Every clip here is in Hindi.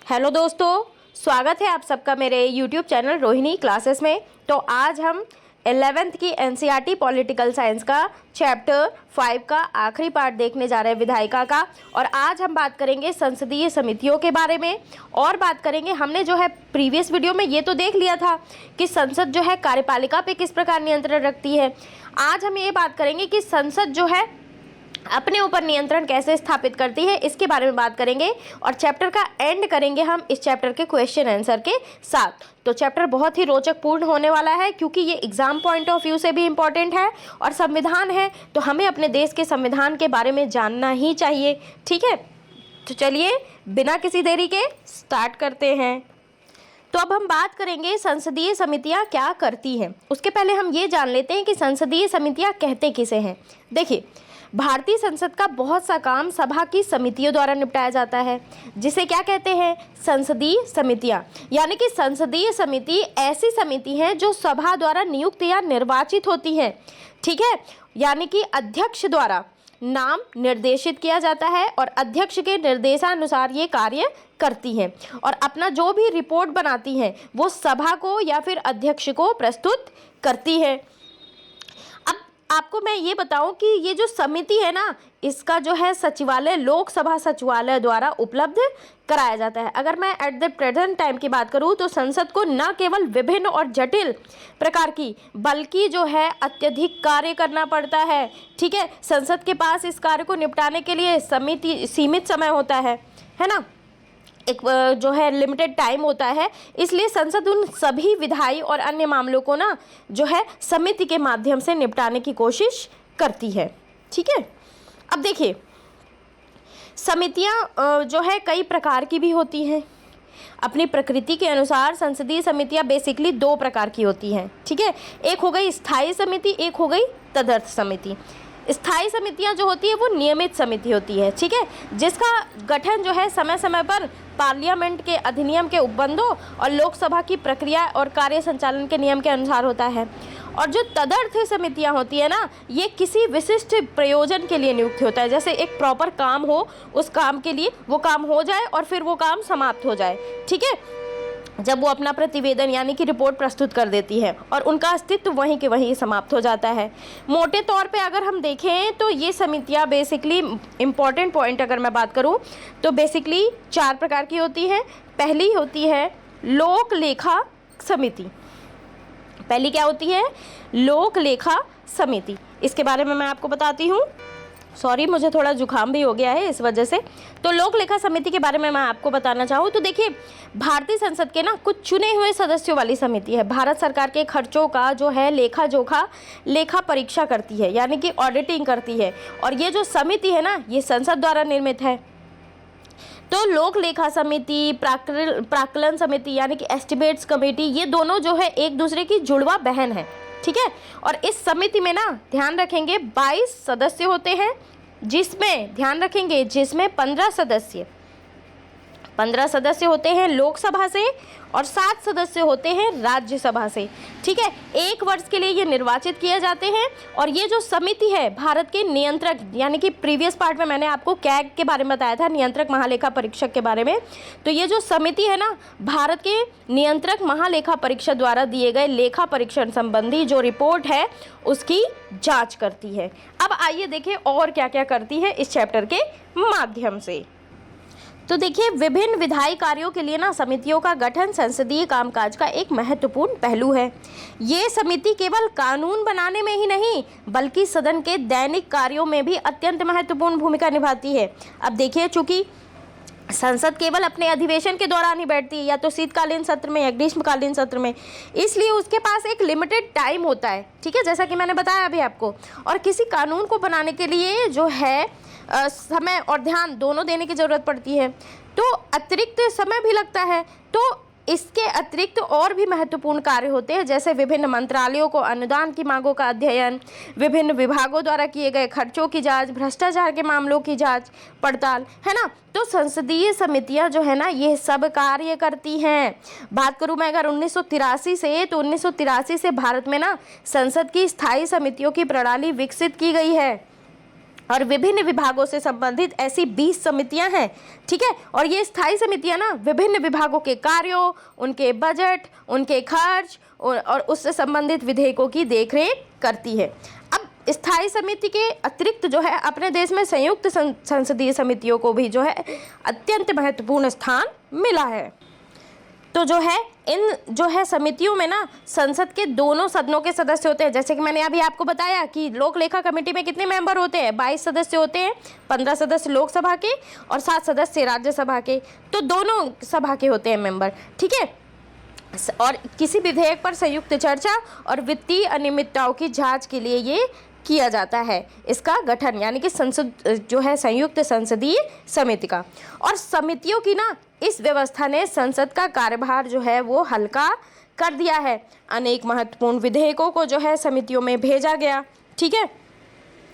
हेलो दोस्तों, स्वागत है आप सबका मेरे यूट्यूब चैनल रोहिणी क्लासेस में। तो आज हम 11th की एनसीईआरटी पॉलिटिकल साइंस का चैप्टर 5 का आखिरी पार्ट देखने जा रहे हैं, विधायिका का। और आज हम बात करेंगे संसदीय समितियों के बारे में और बात करेंगे। हमने जो है प्रीवियस वीडियो में ये तो देख लिया था कि संसद जो है कार्यपालिका पे किस प्रकार नियंत्रण रखती है। आज हम ये बात करेंगे कि संसद जो है अपने ऊपर नियंत्रण कैसे स्थापित करती है, इसके बारे में बात करेंगे। और चैप्टर का एंड करेंगे हम इस चैप्टर के क्वेश्चन आंसर के साथ। तो चैप्टर बहुत ही रोचक पूर्ण होने वाला है, क्योंकि ये एग्जाम पॉइंट ऑफ व्यू से भी इम्पॉर्टेंट है और संविधान है, तो हमें अपने देश के संविधान के बारे में जानना ही चाहिए। ठीक है, तो चलिए बिना किसी देरी के स्टार्ट करते हैं। तो अब हम बात करेंगे संसदीय समितियां क्या करती हैं। उसके पहले हम ये जान लेते हैं कि संसदीय समितियां कहते किसे हैं। देखिए, भारतीय संसद का बहुत सा काम सभा की समितियों द्वारा निपटाया जाता है, जिसे क्या कहते हैं, संसदीय समितियां। यानी कि संसदीय समिति ऐसी समिति है जो सभा द्वारा नियुक्त या निर्वाचित होती है। ठीक है, यानी कि अध्यक्ष द्वारा नाम निर्देशित किया जाता है और अध्यक्ष के निर्देशानुसार ये कार्य करती हैं और अपना जो भी रिपोर्ट बनाती हैं वो सभा को या फिर अध्यक्ष को प्रस्तुत करती है। आपको मैं ये बताऊं कि ये जो समिति है ना, इसका जो है सचिवालय लोकसभा सचिवालय द्वारा उपलब्ध कराया जाता है। अगर मैं एट द प्रेजेंट टाइम की बात करूं तो संसद को न केवल विभिन्न और जटिल प्रकार की बल्कि जो है अत्यधिक कार्य करना पड़ता है। ठीक है, संसद के पास इस कार्य को निपटाने के लिए सीमित समय होता है ना, एक जो है लिमिटेड टाइम होता है। इसलिए संसद उन सभी विधायी और अन्य मामलों को ना जो है समिति के माध्यम से निपटाने की कोशिश करती है। ठीक है, अब देखिए समितियां जो है कई प्रकार की भी होती हैं। अपनी प्रकृति के अनुसार संसदीय समितियां बेसिकली दो प्रकार की होती हैं। ठीक है, एक हो गई स्थायी समिति, एक हो गई तदर्थ समिति। स्थायी समितियां जो होती है वो नियमित समिति होती है। ठीक है, जिसका गठन जो है समय समय पर पार्लियामेंट के अधिनियम के उपबंधों और लोकसभा की प्रक्रिया और कार्य संचालन के नियम के अनुसार होता है। और जो तदर्थ समितियां होती है ना, ये किसी विशिष्ट प्रयोजन के लिए नियुक्त होता है। जैसे एक प्रॉपर काम हो, उस काम के लिए वो काम हो जाए और फिर वो काम समाप्त हो जाए। ठीक है, जब वो अपना प्रतिवेदन यानी कि रिपोर्ट प्रस्तुत कर देती है और उनका अस्तित्व वहीं के वहीं समाप्त हो जाता है। मोटे तौर पे अगर हम देखें तो ये समितियां बेसिकली इम्पॉर्टेंट पॉइंट अगर मैं बात करूं तो बेसिकली 4 प्रकार की होती है। पहली होती है लोक लेखा समिति। पहली क्या होती है, लोक लेखा समिति। इसके बारे में मैं आपको बताती हूँ। सॉरी, मुझे थोड़ा जुकाम भी हो गया है इस वजह से। तो लोक लेखा समिति के बारे में मैं आपको बताना चाहूँ तो देखिए, भारतीय संसद के ना कुछ चुने हुए सदस्यों वाली समिति है। भारत सरकार के खर्चों का जो है लेखा जोखा लेखा परीक्षा करती है, यानी कि ऑडिटिंग करती है। और ये जो समिति है ना, ये संसद द्वारा निर्मित है। तो लोक लेखा समिति, प्राक्कलन समिति यानी कि एस्टिमेट्स कमेटी, ये दोनों जो है एक दूसरे की जुड़वा बहन है। ठीक है, और इस समिति में ना ध्यान रखेंगे 22 सदस्य होते हैं, जिसमें ध्यान रखेंगे जिसमें 15 सदस्य होते हैं लोकसभा से और 7 सदस्य होते हैं राज्यसभा से। ठीक है, 1 वर्ष के लिए ये निर्वाचित किए जाते हैं। और ये जो समिति है भारत के नियंत्रक, यानी कि प्रीवियस पार्ट में मैंने आपको कैग के बारे में बताया था, नियंत्रक महालेखा परीक्षक के बारे में। तो ये जो समिति है ना, भारत के नियंत्रक महालेखा परीक्षक द्वारा दिए गए लेखा परीक्षण संबंधी जो रिपोर्ट है उसकी जाँच करती है। अब आइए देखें और क्या क्या करती है इस चैप्टर के माध्यम से। तो देखिए, विभिन्न विधायी कार्यों के लिए ना समितियों का गठन संसदीय कामकाज का एक महत्वपूर्ण पहलू है। ये समिति केवल कानून बनाने में ही नहीं बल्कि सदन के दैनिक कार्यों में भी अत्यंत महत्वपूर्ण भूमिका निभाती है। अब देखिए, चूंकि संसद केवल अपने अधिवेशन के दौरान ही बैठती है, या तो शीतकालीन सत्र में या ग्रीष्मकालीन सत्र में, इसलिए उसके पास एक लिमिटेड टाइम होता है। ठीक है, जैसा कि मैंने बताया अभी आपको। और किसी कानून को बनाने के लिए जो है समय और ध्यान दोनों देने की ज़रूरत पड़ती है, तो अतिरिक्त समय भी लगता है। तो इसके अतिरिक्त और भी महत्वपूर्ण कार्य होते हैं, जैसे विभिन्न मंत्रालयों को अनुदान की मांगों का अध्ययन, विभिन्न विभागों द्वारा किए गए खर्चों की जांच, भ्रष्टाचार के मामलों की जांच पड़ताल, है ना। तो संसदीय समितियां जो है ना, ये सब कार्य करती हैं। बात करूं मैं अगर 1983 से, तो 1983 से भारत में ना संसद की स्थायी समितियों की प्रणाली विकसित की गई है। और विभिन्न विभागों से संबंधित ऐसी 20 समितियां हैं, ठीक है। और ये स्थायी समितियां ना विभिन्न विभागों के कार्यों, उनके बजट, उनके खर्च और उससे संबंधित विधेयकों की देखरेख करती है। अब स्थायी समिति के अतिरिक्त जो है अपने देश में संयुक्त संसदीय समितियों को भी जो है अत्यंत महत्वपूर्ण स्थान मिला है। तो जो है इन जो है समितियों में ना संसद के दोनों सदनों के सदस्य होते हैं। जैसे कि मैंने अभी आपको बताया कि लोक लेखा कमेटी में कितने मेंबर होते हैं, 22 सदस्य होते हैं, 15 सदस्य लोकसभा के और 7 सदस्य राज्यसभा के। तो दोनों सभा के होते हैं मेंबर, ठीक है। और किसी विधेयक पर संयुक्त चर्चा और वित्तीय अनियमितताओं की जांच के लिए ये किया जाता है, इसका गठन, यानी कि संसद जो है संयुक्त संसदीय समिति का। और समितियों की ना इस व्यवस्था ने संसद का कार्यभार जो है वो हल्का कर दिया है। अनेक महत्वपूर्ण विधेयकों को जो है समितियों में भेजा गया, ठीक है।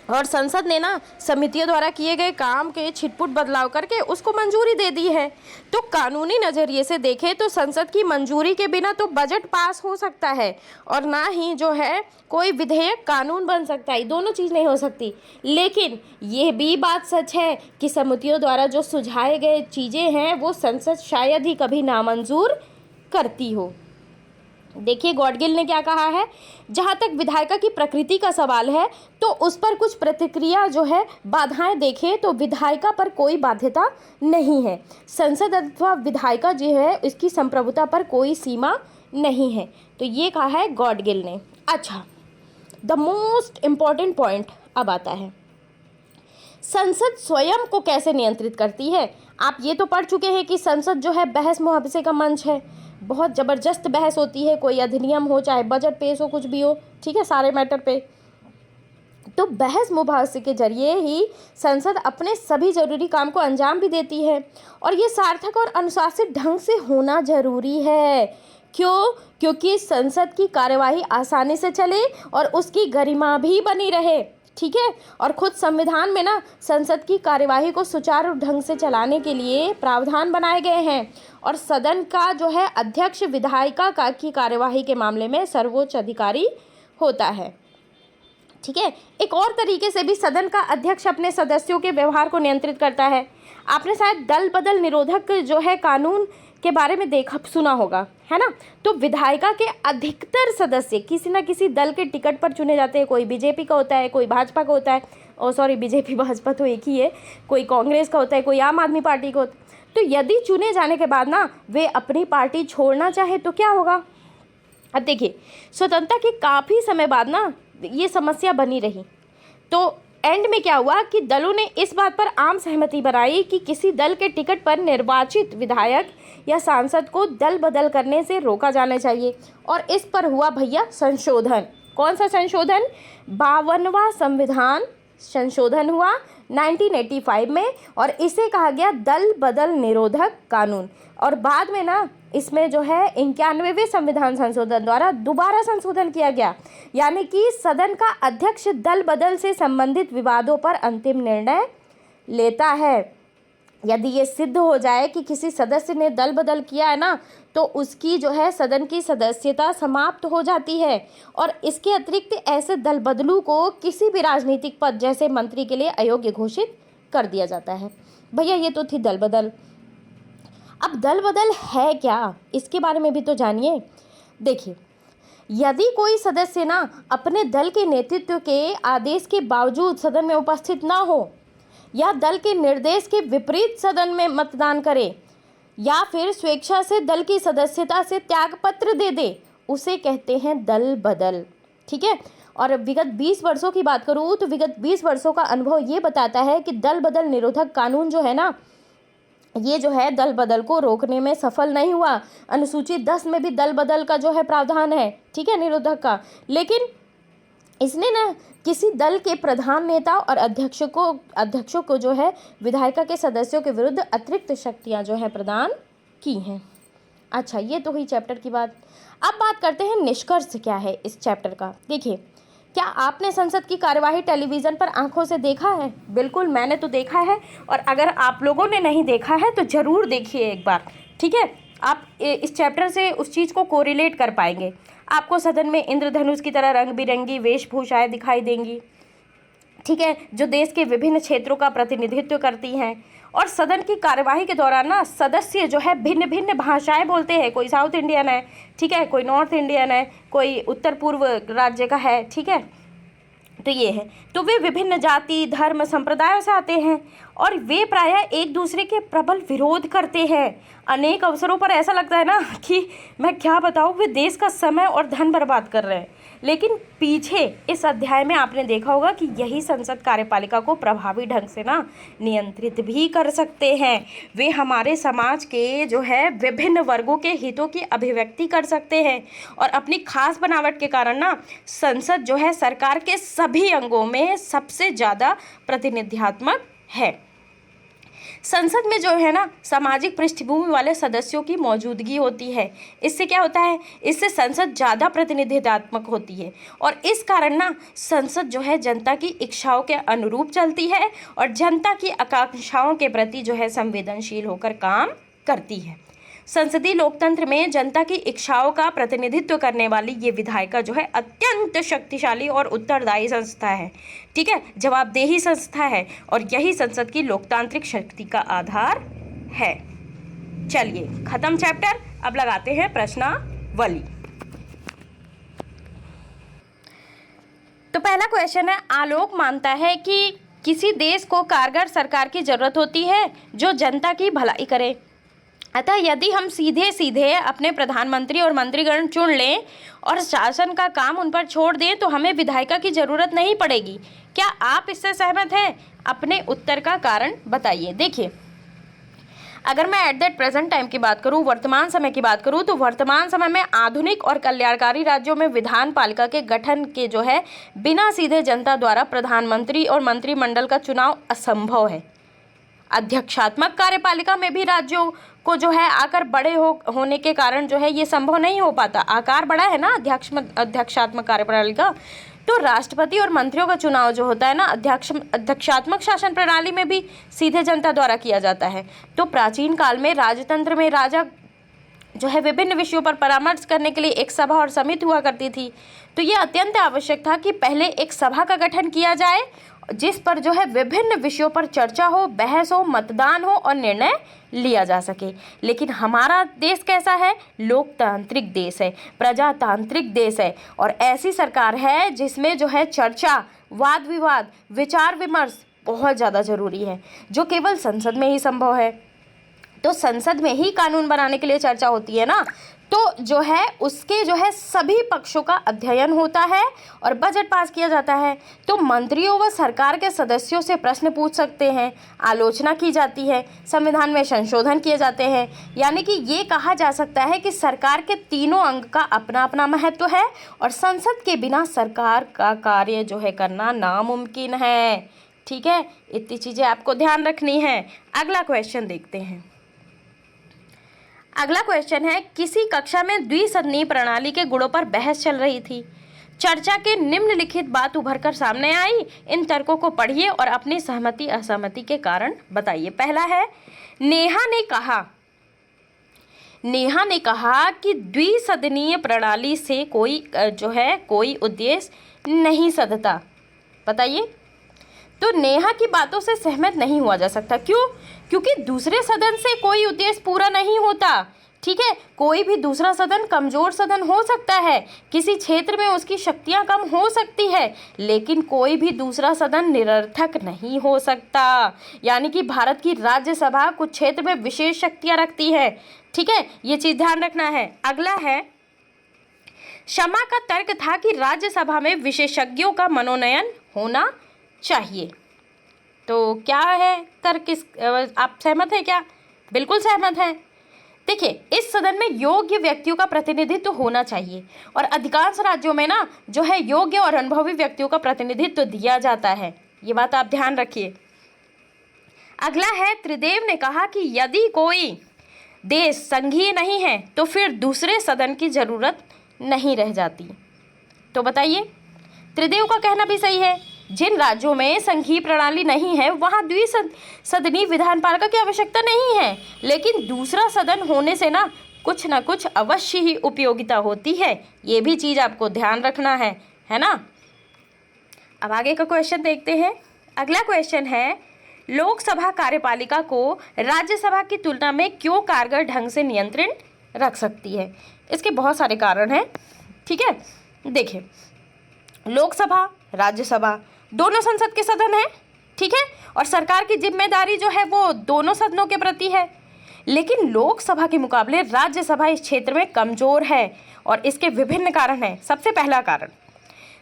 और संसद ने ना समितियों द्वारा किए गए काम के छिटपुट बदलाव करके उसको मंजूरी दे दी है। तो कानूनी नज़रिए से देखें तो संसद की मंजूरी के बिना तो बजट पास हो सकता है और ना ही जो है कोई विधेयक कानून बन सकता है, दोनों चीज़ नहीं हो सकती। लेकिन ये भी बात सच है कि समितियों द्वारा जो सुझाए गए चीज़ें हैं वो संसद शायद ही कभी नामंजूर करती हो। देखिए गॉडगिल ने क्या कहा है, जहाँ तक विधायिका की प्रकृति का सवाल है तो उस पर कुछ प्रतिक्रिया जो है बाधाएं देखें तो विधायिका पर कोई बाध्यता नहीं है। संसद अथवा विधायिका जो है इसकी संप्रभुता पर कोई सीमा नहीं है। तो ये कहा है गॉडगिल ने। अच्छा, द मोस्ट इम्पॉर्टेंट पॉइंट अब आता है, संसद स्वयं को कैसे नियंत्रित करती है। आप ये तो पढ़ चुके हैं कि संसद जो है बहस मुहावजे का मंच है, बहुत ज़बरदस्त बहस होती है, कोई अधिनियम हो चाहे बजट पेश हो कुछ भी हो, ठीक है, सारे मैटर पे। तो बहस मुबाहसे के जरिए ही संसद अपने सभी जरूरी काम को अंजाम भी देती है और ये सार्थक और अनुशासित ढंग से होना जरूरी है। क्यों? क्योंकि संसद की कार्यवाही आसानी से चले और उसकी गरिमा भी बनी रहे, ठीक है। और खुद संविधान में ना संसद की कार्यवाही को सुचारू ढंग से चलाने के लिए प्रावधान बनाए गए हैं और सदन का जो है अध्यक्ष विधायिका का की कार्यवाही के मामले में सर्वोच्च अधिकारी होता है, ठीक है। एक और तरीके से भी सदन का अध्यक्ष अपने सदस्यों के व्यवहार को नियंत्रित करता है। आपने शायद दल बदल निरोधक जो है कानून के बारे में देखा सुना होगा, है ना। तो विधायिका के अधिकतर सदस्य किसी न किसी दल के टिकट पर चुने जाते हैं। कोई बीजेपी का होता है, कोई भाजपा का होता है, और सॉरी बीजेपी भाजपा तो एक ही है, कोई कांग्रेस का होता है, कोई आम आदमी पार्टी का होता है। तो यदि चुने जाने के बाद ना वे अपनी पार्टी छोड़ना चाहे तो क्या होगा। अब देखिए स्वतंत्रता के काफ़ी समय बाद ना ये समस्या बनी रही। तो एंड में क्या हुआ कि दलों ने इस बात पर आम सहमति बनाई कि किसी दल के टिकट पर निर्वाचित विधायक या सांसद को दल बदल करने से रोका जाना चाहिए। और इस पर हुआ भैया संशोधन। कौन सा संशोधन? 52वां संविधान संशोधन हुआ 1985 में और इसे कहा गया दल बदल निरोधक कानून। और बाद में ना इसमें जो है 91वें संविधान संशोधन द्वारा दोबारा संशोधन किया गया, यानी कि सदन का अध्यक्ष दल बदल से संबंधित विवादों पर अंतिम निर्णय लेता है। यदि ये सिद्ध हो जाए कि किसी सदस्य ने दल बदल किया है ना तो उसकी जो है सदन की सदस्यता समाप्त हो जाती है। और इसके अतिरिक्त ऐसे दल बदलू को किसी भी राजनीतिक पद जैसे मंत्री के लिए अयोग्य घोषित कर दिया जाता है। भैया ये तो थी दल बदल। अब दल बदल है क्या, इसके बारे में भी तो जानिए। देखिए यदि कोई सदस्य ना अपने दल के नेतृत्व के आदेश के बावजूद सदन में उपस्थित ना हो या दल के निर्देश के विपरीत सदन में मतदान करे या फिर स्वेच्छा से दल की सदस्यता से त्यागपत्र दे दे, उसे कहते हैं दल बदल, ठीक है। और विगत 20 वर्षों की बात करूँ तो विगत 20 वर्षों का अनुभव ये बताता है कि दल बदल निरोधक कानून जो है ना ये जो है दल बदल को रोकने में सफल नहीं हुआ। अनुसूची 10 में भी दल बदल का जो है प्रावधान है, ठीक है, निरोधक का, लेकिन इसने ना किसी दल के प्रधान नेता और अध्यक्षों को जो है विधायिका के सदस्यों के विरुद्ध अतिरिक्त शक्तियां जो है प्रदान की हैं। अच्छा ये तो हुई चैप्टर की बात। अब बात करते हैं निष्कर्ष क्या है इस चैप्टर का। देखिए क्या आपने संसद की कार्यवाही टेलीविज़न पर आंखों से देखा है? बिल्कुल मैंने तो देखा है और अगर आप लोगों ने नहीं देखा है तो ज़रूर देखिए एक बार, ठीक है। आप इस चैप्टर से उस चीज़ को कोरिलेट कर पाएंगे। आपको सदन में इंद्रधनुष की तरह रंग बिरंगी वेशभूषाएं दिखाई देंगी, ठीक है, जो देश के विभिन्न क्षेत्रों का प्रतिनिधित्व करती हैं। और सदन की कार्यवाही के दौरान ना सदस्य जो है भिन्न भिन्न भाषाएं बोलते हैं, कोई साउथ इंडियन है, ठीक है, कोई नॉर्थ इंडियन है, कोई उत्तर पूर्व राज्य का है, ठीक है। तो ये है, तो वे विभिन्न जाति धर्म संप्रदायों से आते हैं और वे प्रायः एक दूसरे के प्रबल विरोध करते हैं। अनेक अवसरों पर ऐसा लगता है ना कि मैं क्या बताऊँ, वे देश का समय और धन बर्बाद कर रहे हैं। लेकिन पीछे इस अध्याय में आपने देखा होगा कि यही संसद कार्यपालिका को प्रभावी ढंग से ना नियंत्रित भी कर सकते हैं। वे हमारे समाज के जो है विभिन्न वर्गों के हितों की अभिव्यक्ति कर सकते हैं और अपनी खास बनावट के कारण ना संसद जो है सरकार के सभी अंगों में सबसे ज़्यादा प्रतिनिधित्वात्मक है। संसद में जो है ना सामाजिक पृष्ठभूमि वाले सदस्यों की मौजूदगी होती है। इससे क्या होता है, इससे संसद ज़्यादा प्रतिनिधित्वात्मक होती है और इस कारण ना संसद जो है जनता की इच्छाओं के अनुरूप चलती है और जनता की आकांक्षाओं के प्रति जो है संवेदनशील होकर काम करती है। संसदीय लोकतंत्र में जनता की इच्छाओं का प्रतिनिधित्व करने वाली ये विधायिका जो है अत्यंत शक्तिशाली और उत्तरदायी संस्था है, ठीक है, जवाबदेही संस्था है और यही संसद की लोकतांत्रिक शक्ति का आधार है। चलिए खत्म चैप्टर, अब लगाते हैं प्रश्नावली। तो पहला क्वेश्चन है, आलोक मानता है कि किसी देश को कारगर सरकार की जरूरत होती है जो जनता की भलाई करे। अतः यदि हम सीधे सीधे अपने प्रधानमंत्री और मंत्रीगण चुन लें और शासन का काम उन पर छोड़ दें तो हमें विधायिका की जरूरत नहीं पड़ेगी। क्या आप इससे सहमत हैं? अपने उत्तर का कारण बताइए। देखिए, अगर मैं एट दैट प्रेजेंट टाइम की बात करूं, वर्तमान समय की बात करूं, तो वर्तमान समय में आधुनिक और कल्याणकारी राज्यों में विधान पालिका के गठन के जो है बिना सीधे जनता द्वारा प्रधानमंत्री और मंत्रिमंडल का चुनाव असंभव है। अध्यक्षात्मक कार्यपालिका में भी राज्यों को जो है आकर बड़े होने के कारण जो है ये संभव नहीं हो पाता। आकार बड़ा है ना अध्यक्षात्मक कार्यपालिका, तो राष्ट्रपति और मंत्रियों का चुनाव जो होता है ना अध्यक्षात्मक शासन प्रणाली में भी सीधे जनता द्वारा किया जाता है। तो प्राचीन काल में राजतंत्र में राजा जो है विभिन्न विषयों पर परामर्श करने के लिए एक सभा और समिति हुआ करती थी। तो ये अत्यंत आवश्यक था कि पहले एक सभा का गठन किया जाए जिस पर जो है विभिन्न विषयों पर चर्चा हो, बहस हो, मतदान हो और निर्णय लिया जा सके। लेकिन हमारा देश कैसा है? लोकतांत्रिक देश है, प्रजातांत्रिक देश है और ऐसी सरकार है जिसमें जो है चर्चा, वाद विवाद, विचार विमर्श बहुत ज़्यादा जरूरी है, जो केवल संसद में ही संभव है। तो संसद में ही कानून बनाने के लिए चर्चा होती है ना, तो जो है उसके जो है सभी पक्षों का अध्ययन होता है और बजट पास किया जाता है। तो मंत्रियों व सरकार के सदस्यों से प्रश्न पूछ सकते हैं, आलोचना की जाती है, संविधान में संशोधन किए जाते हैं। यानी कि ये कहा जा सकता है कि सरकार के तीनों अंग का अपना अपना महत्व है और संसद के बिना सरकार का कार्य जो है करना नामुमकिन है। ठीक है, इतनी चीज़ें आपको ध्यान रखनी है। अगला क्वेश्चन देखते हैं। अगला क्वेश्चन है, किसी कक्षा में द्विसदनीय प्रणाली के गुणों पर बहस चल रही थी। चर्चा के निम्नलिखित बात उभरकर सामने आई। इन तर्कों को पढ़िए और अपनी सहमति असहमति के कारण बताइए। पहला है, नेहा ने कहा कि द्विसदनीय प्रणाली से कोई उद्देश्य नहीं सधता। बताइए। तो नेहा की बातों से सहमत नहीं हुआ जा सकता। क्यों? क्योंकि दूसरे सदन से कोई उद्देश्य पूरा नहीं होता। ठीक है, कोई भी दूसरा सदन कमजोर सदन हो सकता है, किसी क्षेत्र में उसकी शक्तियां कम हो सकती है, लेकिन कोई भी दूसरा सदन निरर्थक नहीं हो सकता। यानी कि भारत की राज्यसभा कुछ क्षेत्र में विशेष शक्तियां रखती है। ठीक है, ये चीज ध्यान रखना है। अगला है, शमा का तर्क था कि राज्यसभा में विशेषज्ञों का मनोनयन होना चाहिए। तो क्या है तर्क? आप सहमत हैं क्या? बिल्कुल सहमत हैं। देखिए, इस सदन में योग्य व्यक्तियों का प्रतिनिधित्व होना चाहिए और अधिकांश राज्यों में ना जो है योग्य और अनुभवी व्यक्तियों का प्रतिनिधित्व दिया जाता है। ये बात आप ध्यान रखिए। अगला है, त्रिदेव ने कहा कि यदि कोई देश संघीय नहीं है तो फिर दूसरे सदन की जरूरत नहीं रह जाती। तो बताइए, त्रिदेव का कहना भी सही है। जिन राज्यों में संघीय प्रणाली नहीं है वहाँ द्विसदनीय विधान पालिका की आवश्यकता नहीं है, लेकिन दूसरा सदन होने से ना कुछ अवश्य ही उपयोगिता होती है। ये भी चीज़ आपको ध्यान रखना है ना। अब आगे का क्वेश्चन देखते हैं। अगला क्वेश्चन है, लोकसभा कार्यपालिका को राज्यसभा की तुलना में क्यों कारगर ढंग से नियंत्रण रख सकती है? इसके बहुत सारे कारण हैं, ठीक है। देखिए, लोकसभा, राज्यसभा दोनों संसद के सदन हैं, ठीक है, और सरकार की जिम्मेदारी जो है वो दोनों सदनों के प्रति है। लेकिन लोकसभा के मुकाबले राज्यसभा इस क्षेत्र में कमजोर है और इसके विभिन्न कारण हैं। सबसे पहला कारण,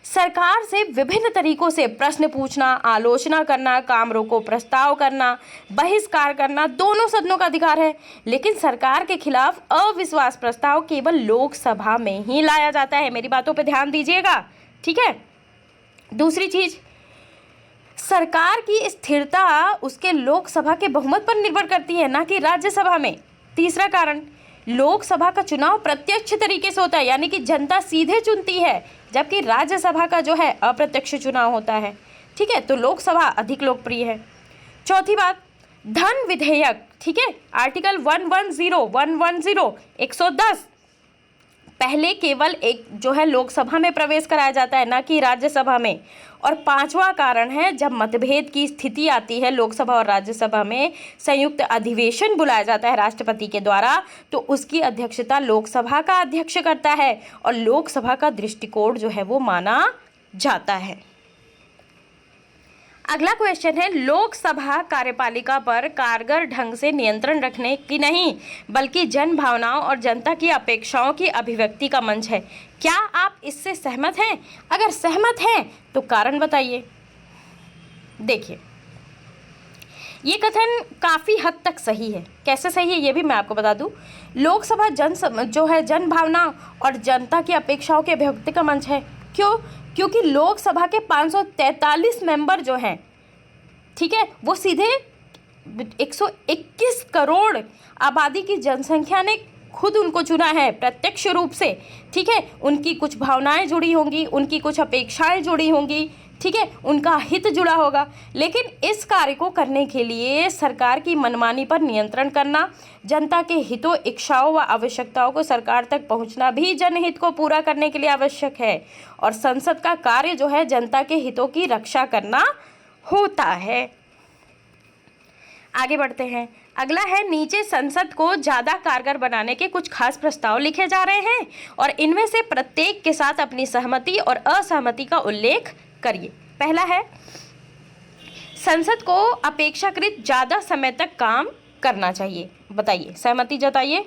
सरकार से विभिन्न तरीकों से प्रश्न पूछना, आलोचना करना, काम रोको प्रस्ताव करना, बहिष्कार करना दोनों सदनों का अधिकार है। लेकिन सरकार के खिलाफ अविश्वास प्रस्ताव केवल लोकसभा में ही लाया जाता है। मेरी बातों पे ध्यान दीजिएगा, ठीक है। दूसरी चीज, सरकार की स्थिरता उसके लोकसभा के बहुमत पर निर्भर करती है, ना कि राज्यसभा में। तीसरा कारण, लोकसभा का चुनाव प्रत्यक्ष तरीके से होता है, यानी कि जनता सीधे चुनती है, जबकि राज्यसभा का जो है अप्रत्यक्ष चुनाव होता है, ठीक है। तो लोकसभा अधिक लोकप्रिय है। चौथी बात, धन विधेयक, ठीक है, आर्टिकल 110 पहले केवल एक जो है लोकसभा में प्रवेश कराया जाता है, ना कि राज्यसभा में। और पांचवा कारण है, जब मतभेद की स्थिति आती है लोकसभा और राज्यसभा में, संयुक्त अधिवेशन बुलाया जाता है राष्ट्रपति के द्वारा, तो उसकी अध्यक्षता लोकसभा का अध्यक्ष करता है और लोकसभा का दृष्टिकोण जो है वो माना जाता है। अगला क्वेश्चन है, लोकसभा कार्यपालिका पर कारगर ढंग से नियंत्रण रखने की नहीं बल्कि जन भावनाओं और जनता की अपेक्षाओं की अभिव्यक्ति का मंच है। क्या आप इससे सहमत हैं? अगर सहमत हैं तो कारण बताइए। देखिए, ये कथन काफ़ी हद तक सही है। कैसे सही है ये भी मैं आपको बता दूं। लोकसभा जन भावना और जनता की अपेक्षाओं की अभिव्यक्ति का मंच है। क्यों? क्योंकि लोकसभा के 543 मेंबर जो हैं, ठीक है, वो सीधे 121 करोड़ आबादी की जनसंख्या ने खुद उनको चुना है प्रत्यक्ष रूप से, ठीक है। उनकी कुछ भावनाएं जुड़ी होंगी, उनकी कुछ अपेक्षाएं जुड़ी होंगी, ठीक है, उनका हित जुड़ा होगा। लेकिन इस कार्य को करने के लिए सरकार की मनमानी पर नियंत्रण करना, जनता के हितों, इच्छाओं व आवश्यकताओं को सरकार तक पहुंचना भी जनहित को पूरा करने के लिए आवश्यक है। और संसद का कार्य जो है जनता के हितों की रक्षा करना होता है। आगे बढ़ते हैं। अगला है, नीचे संसद को ज़्यादा कारगर बनाने के कुछ खास प्रस्ताव लिखे जा रहे हैं और इनमें से प्रत्येक के साथ अपनी सहमति और असहमति का उल्लेख करिए। पहला है, संसद को अपेक्षाकृत ज़्यादा समय तक काम करना चाहिए। बताइए, सहमति जताइए।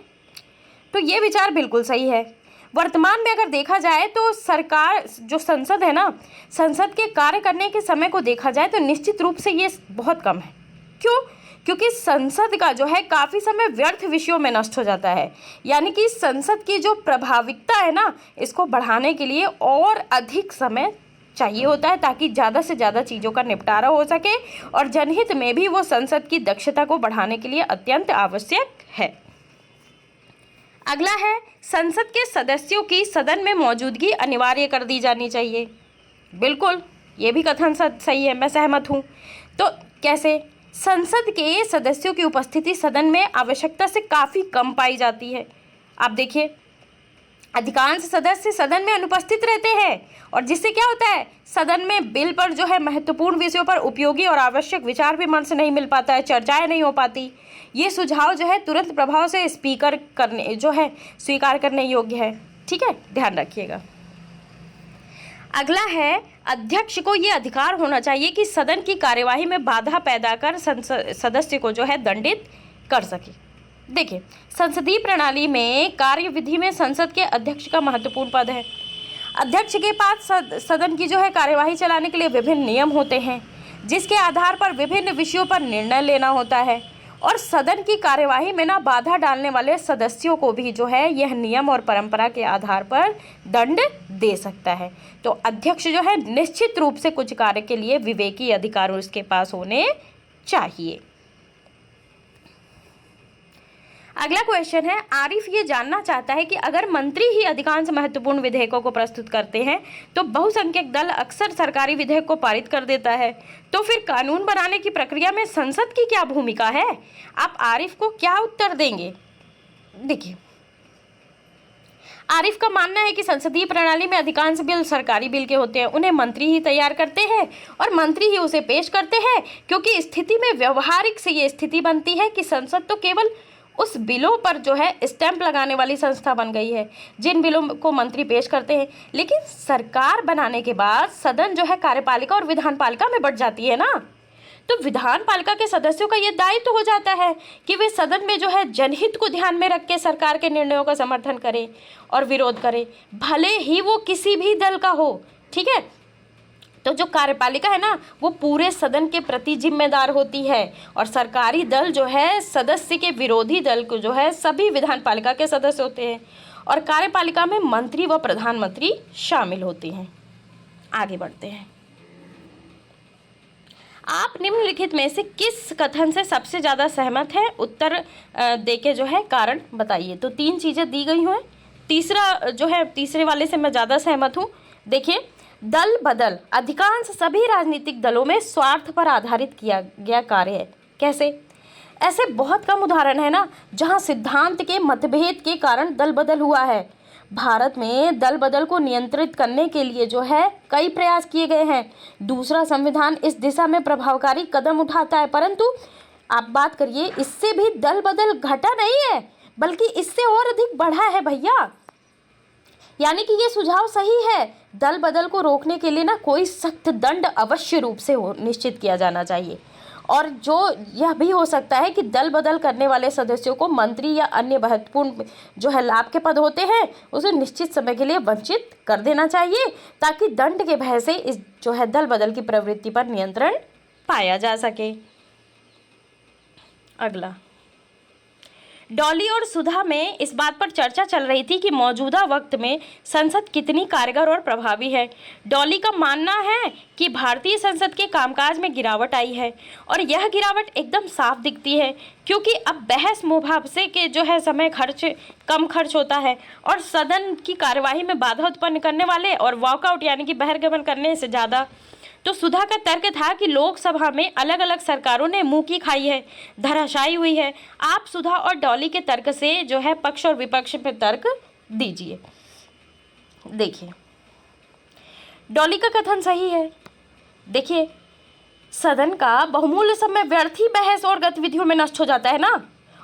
तो ये विचार बिल्कुल सही है। वर्तमान में अगर देखा जाए तो सरकार जो संसद है ना, संसद के कार्य करने के समय को देखा जाए तो निश्चित रूप से ये बहुत कम है। क्यों? क्योंकि संसद का जो है काफ़ी समय व्यर्थ विषयों में नष्ट हो जाता है। यानी कि संसद की जो प्रभाविकता है ना, इसको बढ़ाने के लिए और अधिक समय चाहिए होता है ताकि ज़्यादा से ज़्यादा चीज़ों का निपटारा हो सके, और जनहित में भी वो संसद की दक्षता को बढ़ाने के लिए अत्यंत आवश्यक है। अगला है, संसद के सदस्यों की सदन में मौजूदगी अनिवार्य कर दी जानी चाहिए। बिल्कुल, ये भी कथन सही है, मैं सहमत हूँ। तो कैसे? संसद के सदस्यों की उपस्थिति सदन में आवश्यकता से काफ़ी कम पाई जाती है। आप देखिए, अधिकांश सदस्य सदन में अनुपस्थित रहते हैं और जिससे क्या होता है, सदन में बिल पर जो है महत्वपूर्ण विषयों पर उपयोगी और आवश्यक विचार विमर्श नहीं मिल पाता है, चर्चाएं नहीं हो पाती। ये सुझाव जो है तुरंत प्रभाव से स्वीकार करने योग्य है, ठीक है, ध्यान रखिएगा। अगला है, अध्यक्ष को ये अधिकार होना चाहिए कि सदन की कार्यवाही में बाधा पैदा कर सदस्य को जो है दंडित कर सके। देखिए, संसदीय प्रणाली में कार्यविधि में संसद के अध्यक्ष का महत्वपूर्ण पद है। अध्यक्ष के पास सदन की जो है कार्यवाही चलाने के लिए विभिन्न नियम होते हैं, जिसके आधार पर विभिन्न विषयों पर निर्णय लेना होता है, और सदन की कार्यवाही में ना बाधा डालने वाले सदस्यों को भी जो है यह नियम और परंपरा के आधार पर दंड दे सकता है। तो अध्यक्ष जो है निश्चित रूप से कुछ कार्य के लिए विवेकी अधिकार उसके पास होने चाहिए। अगला क्वेश्चन है, आरिफ ये जानना चाहता है कि अगर मंत्री ही अधिकांश महत्वपूर्ण विधेयकों को प्रस्तुत करते हैं तो बहुसंख्यक दल अक्सर सरकारी विधेयक को पारित कर देता है, तो फिर कानून बनाने की प्रक्रिया में संसद की क्या भूमिका है? आप आरिफ को क्या उत्तर देंगे? देखिए, आरिफ का मानना है कि संसदीय प्रणाली में अधिकांश बिल सरकारी बिल के होते हैं, उन्हें मंत्री ही तैयार करते हैं और मंत्री ही उसे पेश करते हैं, क्योंकि स्थिति में व्यवहारिक से ये स्थिति बनती है कि संसद तो केवल उस बिलों पर जो है स्टैंप लगाने वाली संस्था बन गई है जिन बिलों को मंत्री पेश करते हैं, लेकिन सरकार बनाने के बाद सदन जो है कार्यपालिका और विधानपालिका में बढ़ जाती है ना, तो विधानपालिका के सदस्यों का ये दायित्व हो जाता है कि वे सदन में जो है जनहित को ध्यान में रख के सरकार के निर्णयों का समर्थन करें और विरोध करें, भले ही वो किसी भी दल का हो। ठीक है, तो जो कार्यपालिका है ना वो पूरे सदन के प्रति जिम्मेदार होती है और सरकारी दल जो है सदस्य के विरोधी दल को जो है सभी विधानपालिका के सदस्य होते हैं और कार्यपालिका में मंत्री व प्रधानमंत्री शामिल होते हैं। आगे बढ़ते हैं। आप निम्नलिखित में से किस कथन से सबसे ज़्यादा सहमत है? उत्तर देके जो है कारण बताइए। तो 3 चीज़ें दी गई हैं। तीसरा जो है, तीसरे वाले से मैं ज़्यादा सहमत हूँ। देखिए, दल बदल अधिकांश सभी राजनीतिक दलों में स्वार्थ पर आधारित किया गया कार्य है। कैसे? ऐसे बहुत कम उदाहरण है ना जहाँ सिद्धांत के मतभेद के कारण दल बदल हुआ है। भारत में दल बदल को नियंत्रित करने के लिए जो है कई प्रयास किए गए हैं। दूसरा संविधान इस दिशा में प्रभावकारी कदम उठाता है, परंतु आप बात करिए, इससे भी दल बदल घटा नहीं है बल्कि इससे और अधिक बढ़ा है भैया। यानी कि ये सुझाव सही है। दल बदल को रोकने के लिए ना कोई सख्त दंड अवश्य रूप से निश्चित किया जाना चाहिए और जो यह भी हो सकता है कि दल बदल करने वाले सदस्यों को मंत्री या अन्य महत्वपूर्ण जो है लाभ के पद होते हैं उसे निश्चित समय के लिए वंचित कर देना चाहिए ताकि दंड के भय से इस जो है दल बदल की प्रवृत्ति पर नियंत्रण पाया जा सके। अगला, डॉली और सुधा में इस बात पर चर्चा चल रही थी कि मौजूदा वक्त में संसद कितनी कारगर और प्रभावी है। डॉली का मानना है कि भारतीय संसद के कामकाज में गिरावट आई है और यह गिरावट एकदम साफ दिखती है क्योंकि अब बहस मुहावजे के जो है समय कम खर्च होता है और सदन की कार्यवाही में बाधा उत्पन्न करने वाले और वॉकआउट यानी कि बहिर्गमन करने से ज़्यादा। तो सुधा का तर्क था कि लोकसभा में अलग अलग सरकारों ने मुंह की खाई है, धराशायी हुई है। आप सुधा और डॉली के तर्क से जो है पक्ष और विपक्ष पे तर्क दीजिए। देखिए, डॉली का कथन सही है। देखिए, सदन का बहुमूल्य समय व्यर्थ ही बहस और गतिविधियों में नष्ट हो जाता है ना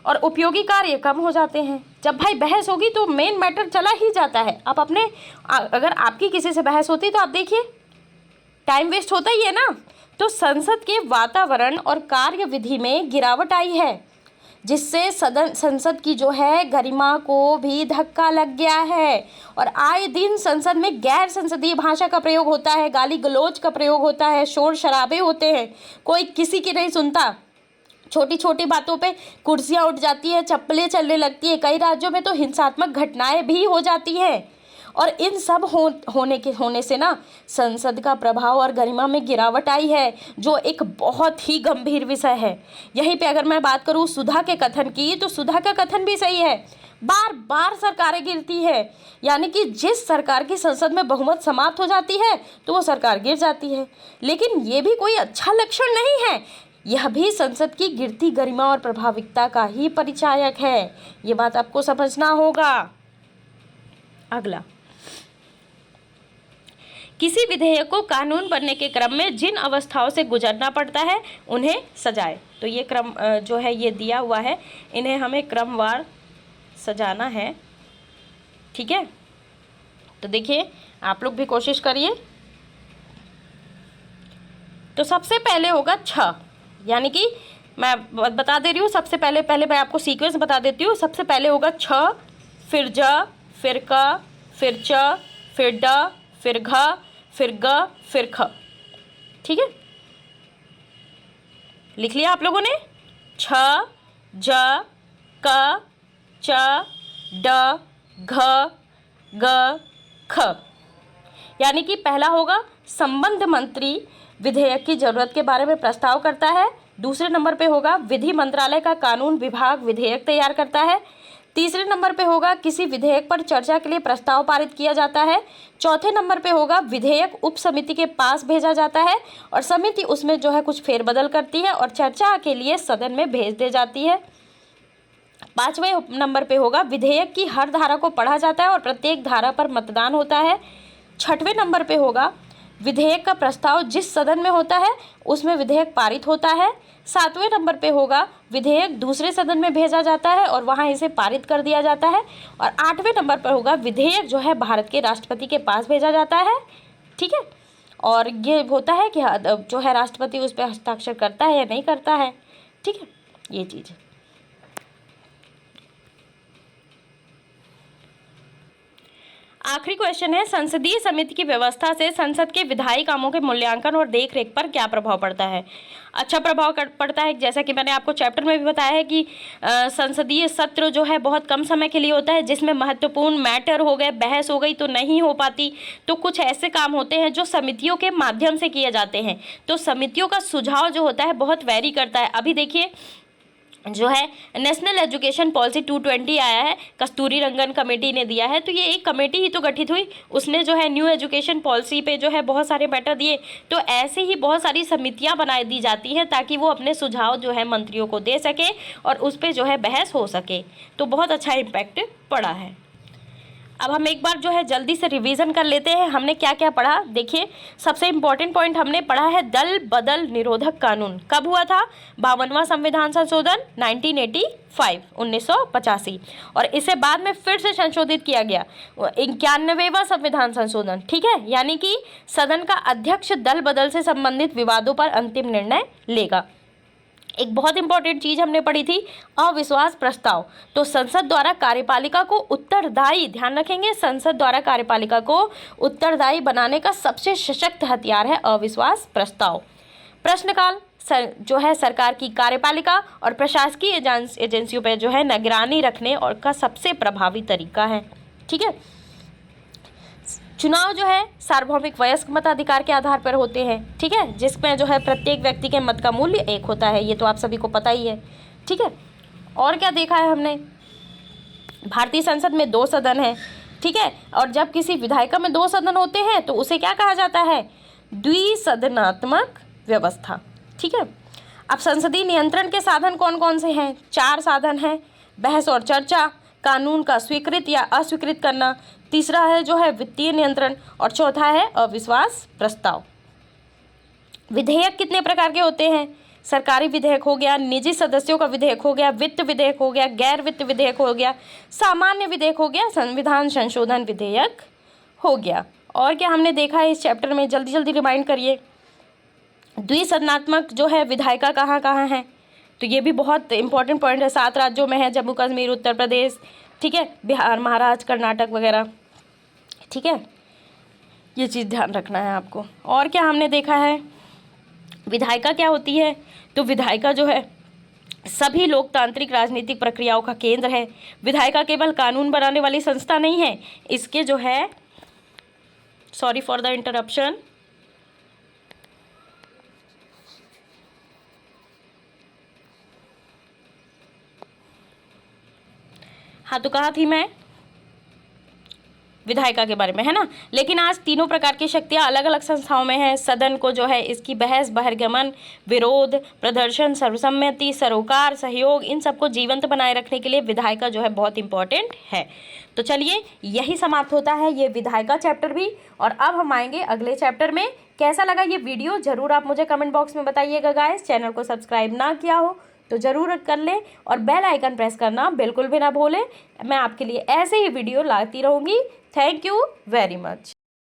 और उपयोगी कार्य कम हो जाते हैं। जब भाई बहस होगी तो मेन मैटर चला ही जाता है। आप अपने अगर आपकी किसी से बहस होती तो आप देखिए टाइम वेस्ट होता ही है ना। तो संसद के वातावरण और कार्यविधि में गिरावट आई है जिससे संसद की जो है गरिमा को भी धक्का लग गया है और आए दिन संसद में गैर संसदीय भाषा का प्रयोग होता है, गाली गलौज का प्रयोग होता है, शोर शराबे होते हैं, कोई किसी की नहीं सुनता। छोटी छोटी बातों पे कुर्सियां उठ जाती है, चप्पलें चलने लगती है, कई राज्यों में तो हिंसात्मक घटनाएं भी हो जाती हैं और इन सब होने से ना संसद का प्रभाव और गरिमा में गिरावट आई है जो एक बहुत ही गंभीर विषय है। यहीं पे अगर मैं बात करूँ सुधा के कथन की तो सुधा का कथन भी सही है। बार बार सरकारें गिरती है, यानी कि जिस सरकार की संसद में बहुमत समाप्त हो जाती है तो वो सरकार गिर जाती है, लेकिन ये भी कोई अच्छा लक्षण नहीं है। यह भी संसद की गिरती गरिमा और प्रभाविकता का ही परिचायक है। ये बात आपको समझना होगा। अगला, किसी विधेयक को कानून बनने के क्रम में जिन अवस्थाओं से गुजरना पड़ता है उन्हें सजाए। तो ये क्रम जो है ये दिया हुआ है, इन्हें हमें क्रमवार सजाना है। ठीक है, तो देखिए आप लोग भी कोशिश करिए। तो सबसे पहले होगा छ, यानी कि मैं बता दे रही हूँ। सबसे पहले मैं आपको सीक्वेंस बता देती हूँ। सबसे पहले होगा छ, फिर ज, फिर क, फिर च, फिर ड, फिर घ, फिर ग, फिर ख। ठीक है, लिख लिया आप लोगों ने? छ, ज, क, च, ड, घ, ग, ख। यानी कि पहला होगा संबंध मंत्री विधेयक की जरूरत के बारे में प्रस्ताव करता है। दूसरे नंबर पे होगा विधि मंत्रालय का कानून विभाग विधेयक तैयार करता है। तीसरे नंबर पे होगा किसी विधेयक पर चर्चा के लिए प्रस्ताव पारित किया जाता है। चौथे नंबर पे होगा विधेयक उप समिति के पास भेजा जाता है और समिति उसमें जो है कुछ फेरबदल करती है और चर्चा के लिए सदन में भेज दे जाती है। 5वें नंबर पे होगा विधेयक की हर धारा को पढ़ा जाता है और प्रत्येक धारा पर मतदान होता है। 6वें नंबर पे होगा विधेयक का प्रस्ताव जिस सदन में होता है उसमें विधेयक पारित होता है। 7वें नंबर पे होगा विधेयक दूसरे सदन में भेजा जाता है और वहाँ इसे पारित कर दिया जाता है। और 8वें नंबर पर होगा विधेयक जो है भारत के राष्ट्रपति के पास भेजा जाता है। ठीक है, और ये होता है कि जो है राष्ट्रपति उस पर हस्ताक्षर करता है या नहीं करता है। ठीक है, ये चीज़ है। आखिरी क्वेश्चन है, संसदीय समिति की व्यवस्था से संसद के विधायी कामों के मूल्यांकन और देखरेख पर क्या प्रभाव पड़ता है? अच्छा प्रभाव पड़ता है। जैसा कि मैंने आपको चैप्टर में भी बताया है कि संसदीय सत्र जो है बहुत कम समय के लिए होता है, जिसमें महत्वपूर्ण मैटर हो गए, बहस हो गई तो नहीं हो पाती। तो कुछ ऐसे काम होते हैं जो समितियों के माध्यम से किए जाते हैं। तो समितियों का सुझाव जो होता है बहुत वैरी करता है। अभी देखिए जो है नेशनल एजुकेशन पॉलिसी 220 आया है, कस्तूरी रंगन कमेटी ने दिया है। तो ये एक कमेटी ही तो गठित हुई, उसने जो है न्यू एजुकेशन पॉलिसी पे जो है बहुत सारे मैटर दिए। तो ऐसे ही बहुत सारी समितियां बनाई दी जाती है ताकि वो अपने सुझाव जो है मंत्रियों को दे सके और उस पर जो है बहस हो सके। तो बहुत अच्छा इम्पैक्ट पड़ा है। अब हम एक बार जो है जल्दी से रिवीजन कर लेते हैं, हमने क्या क्या पढ़ा। देखिए सबसे इम्पोर्टेंट पॉइंट हमने पढ़ा है दल बदल निरोधक कानून। कब हुआ था? 52वां संविधान संशोधन 1985 और इसे बाद में फिर से संशोधित किया गया 91वां संविधान संशोधन। ठीक है, यानी कि सदन का अध्यक्ष दल बदल से संबंधित विवादों पर अंतिम निर्णय लेगा। एक बहुत इंपॉर्टेंट चीज हमने पढ़ी थी अविश्वास प्रस्ताव। तो संसद द्वारा कार्यपालिका को उत्तरदायी, ध्यान रखेंगे, संसद द्वारा कार्यपालिका को उत्तरदायी बनाने का सबसे सशक्त हथियार है अविश्वास प्रस्ताव। प्रश्नकाल जो है सरकार की कार्यपालिका और प्रशासकीय एजेंसियों पर जो है निगरानी रखने और का सबसे प्रभावी तरीका है। ठीक है, चुनाव जो है सार्वभौमिक वयस्क मताधिकार के आधार पर होते हैं। ठीक है, जिसमें जो है प्रत्येक व्यक्ति के मत का मूल्य एक होता है, ये तो आप सभी को पता ही है। ठीक है, और क्या देखा है हमने? भारतीय संसद में 2 सदन है। ठीक है, और जब किसी विधायिका में 2 सदन होते हैं तो उसे क्या कहा जाता है? द्विसदनात्मक व्यवस्था। ठीक है, अब संसदीय नियंत्रण के साधन कौन कौन से हैं? 4 साधन हैं। बहस और चर्चा, कानून का स्वीकृत या अस्वीकृत करना, तीसरा है जो है वित्तीय नियंत्रण और चौथा है अविश्वास प्रस्ताव। विधेयक कितने प्रकार के होते हैं? सरकारी विधेयक हो गया, निजी सदस्यों का विधेयक हो गया, वित्त विधेयक हो गया, गैर वित्त विधेयक हो गया, सामान्य विधेयक हो गया, संविधान संशोधन विधेयक हो गया। और क्या हमने देखा है इस चैप्टर में? जल्दी जल्दी रिमाइंड करिए। द्विसदनात्मक जो है विधायिका कहाँ कहाँ है? तो ये भी बहुत इंपॉर्टेंट पॉइंट है। 7 राज्यों में है, जम्मू कश्मीर, उत्तर प्रदेश, ठीक है, बिहार, महाराष्ट्र, कर्नाटक वगैरह। ठीक है, ये चीज़ ध्यान रखना है आपको। और क्या हमने देखा है? विधायिका क्या होती है? तो विधायिका जो है सभी लोकतांत्रिक राजनीतिक प्रक्रियाओं का केंद्र है। विधायिका केवल कानून बनाने वाली संस्था नहीं है, इसके जो है, सॉरी फॉर द इंटरप्शन, हाँ तो कहा थी मैं विधायिका के बारे में, है ना। लेकिन आज तीनों प्रकार की शक्तियाँ अलग अलग संस्थाओं में हैं। सदन को जो है इसकी बहस, बहिर्गमन, विरोध, प्रदर्शन, सर्वसम्मति, सरोकार, सहयोग, इन सबको जीवंत बनाए रखने के लिए विधायिका जो है बहुत इंपॉर्टेंट है। तो चलिए यही समाप्त होता है ये विधायिका चैप्टर भी। और अब हम आएंगे अगले चैप्टर में। कैसा लगा ये वीडियो जरूर आप मुझे कमेंट बॉक्स में बताइएगा गाइस। चैनल को सब्सक्राइब ना किया हो तो ज़रूर कर लें और बेल आइकन प्रेस करना बिल्कुल भी ना भूलें। मैं आपके लिए ऐसे ही वीडियो लाती रहूँगी। Thank you very much.